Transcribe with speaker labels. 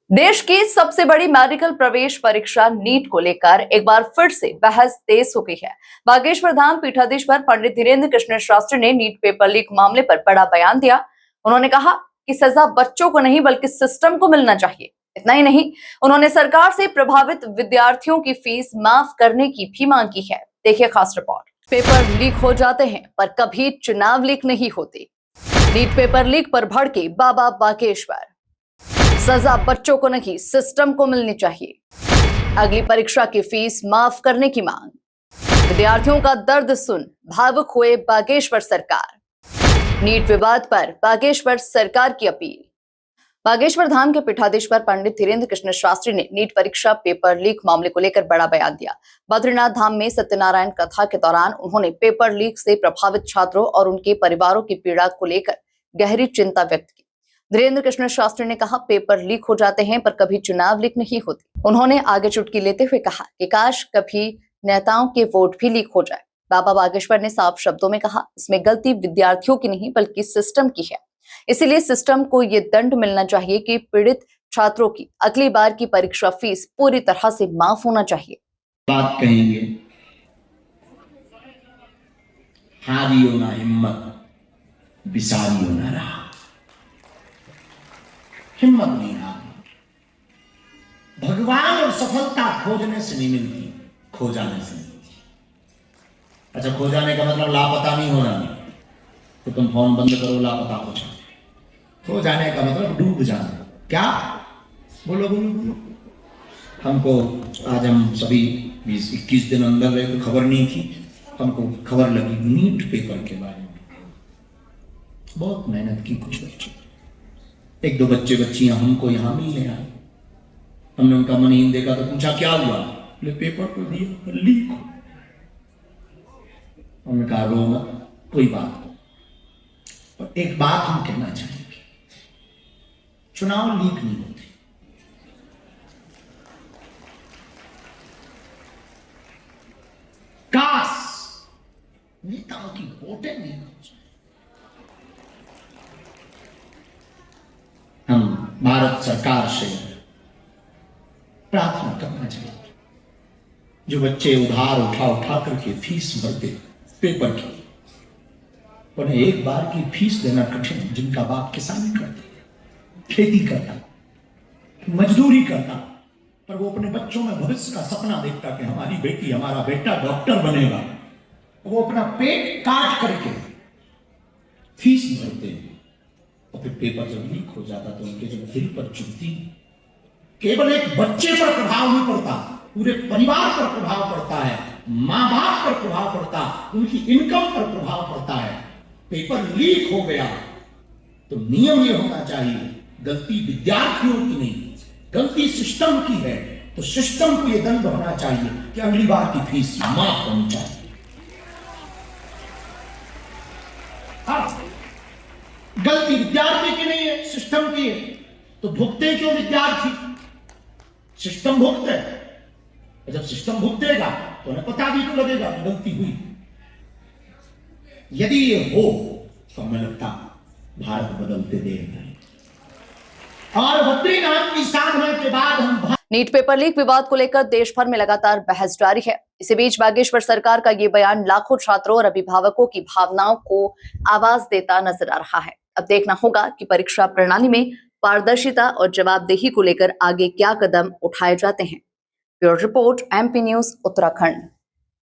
Speaker 1: देश की सबसे बड़ी मेडिकल प्रवेश परीक्षा नीट को लेकर एक बार फिर से बहस तेज हो गई है। बागेश्वर धाम पीठाधीश्वर पंडित धीरेन्द्र कृष्ण शास्त्री ने नीट पेपर लीक मामले पर बड़ा बयान दिया। उन्होंने कहा कि सजा बच्चों को नहीं बल्कि सिस्टम को मिलना चाहिए। इतना ही नहीं, उन्होंने सरकार से प्रभावित विद्यार्थियों की फीस माफ करने की भी मांग की है। देखिए खास रिपोर्ट। पेपर लीक हो जाते हैं पर कभी चुनाव लीक नहीं होते। नीट पेपर लीक पर भड़के बाबा बागेश्वर। सजा बच्चों को नहीं सिस्टम को मिलनी चाहिए। अगली परीक्षा की फीस माफ करने की मांग। विद्यार्थियों का दर्द सुन भावुक हुए बागेश्वर सरकार। नीट विवाद पर बागेश्वर सरकार की अपील। बागेश्वर धाम के पीठाधीश्वर पंडित धीरेन्द्र कृष्ण शास्त्री ने नीट परीक्षा पेपर लीक मामले को लेकर बड़ा बयान दिया। बद्रीनाथ धाम में सत्यनारायण कथा के दौरान उन्होंने पेपर लीक से प्रभावित छात्रों और उनके परिवारों की पीड़ा को लेकर गहरी चिंता व्यक्त की। धीरेन्द्र कृष्ण शास्त्री ने कहा, पेपर लीक हो जाते हैं पर कभी चुनाव लीक नहीं होते। उन्होंने आगे चुटकी लेते हुए कहा कि काश कभी नेताओं के वोट भी लीक हो जाए। बाबा बागेश्वर ने साफ शब्दों में कहा, इसमें गलती विद्यार्थियों की नहीं बल्कि सिस्टम की है। इसीलिए सिस्टम को ये दंड मिलना चाहिए कि पीड़ित छात्रों की अगली बार की परीक्षा फीस पूरी तरह से माफ होना चाहिए।
Speaker 2: बात कहेंगे, हारियो ना हिम्मत, बिसारियो ना रहा। हिम्मत नहीं हारनी। भगवान और सफलता खोजने से नहीं मिलती, खो जाने से मिलती। अच्छा, खो जाने का मतलब लापता नहीं होना, तो तुम फोन बंद करो लापता हो जाओ। खो जाने का मतलब डूब जाना। क्या बोलो बोलो बोलो। हमको आज हम सभी 20-21 दिन अंदर रहे तो खबर नहीं थी। हमको खबर लगी नीट पेपर के बारे में। बहुत मेहनत की कुछ बच्चे, एक दो बच्चे बच्चियां हमको यहां मिलने आए। हमने उनका मनहीन देखा तो पूछा क्या हुआ, बोले पेपर तो दिया लीक हो। हमने कहा रो मत, कोई बात नहीं। और एक बात हम कहना चाहेंगे, चुनाव लीक नहीं होते। काश नेताओं की वोटें नहीं हो जाए। हम भारत सरकार से प्रार्थना करना चाहिए, जो बच्चे उधार उठा उठा करके फीस भरते पेपर की, उन्हें एक बार की फीस देना कठिन है। जिनका बाप किसानी करता, खेती करता, मजदूरी करता, पर वो अपने बच्चों में भविष्य का सपना देखता कि हमारी बेटी हमारा बेटा डॉक्टर बनेगा, वो अपना पेट काट करके फीस भरते हैं। और फिर पेपर जब लीक हो जाता तो उनके जब दिल पर चुभती, केवल एक बच्चे पर प्रभाव नहीं पड़ता, पूरे परिवार पर प्रभाव पड़ता है, मां बाप पर प्रभाव पड़ता, उनकी इनकम पर प्रभाव पड़ता है। पेपर लीक हो गया तो नियम यह होना चाहिए, गलती विद्यार्थियों की नहीं, गलती सिस्टम की है तो सिस्टम को यह दंड होना चाहिए कि अगली बार की फीस माफ होनी चाहिए। गलती विद्यार्थी की नहीं है, सिस्टम की है, तो भुगते क्यों विद्यार्थी? सिस्टम भुगते, जब सिस्टम भुगतेगा तो उन्हें पता भी तो लगेगा गलती हुई। यदि ये हो तो हमें लगता भारत बदलते देगा। और बद्रीनाथ की साधना के बाद हम
Speaker 1: नीट पेपर लीक विवाद को लेकर देश भर में लगातार बहस जारी है। इसी बीच बागेश्वर सरकार का ये बयान लाखों छात्रों और अभिभावकों की भावनाओं को आवाज देता नजर आ रहा है। अब देखना होगा कि परीक्षा प्रणाली में पारदर्शिता और जवाबदेही को लेकर आगे क्या कदम उठाए जाते हैं। Bureau report, MP news, Uttarakhand.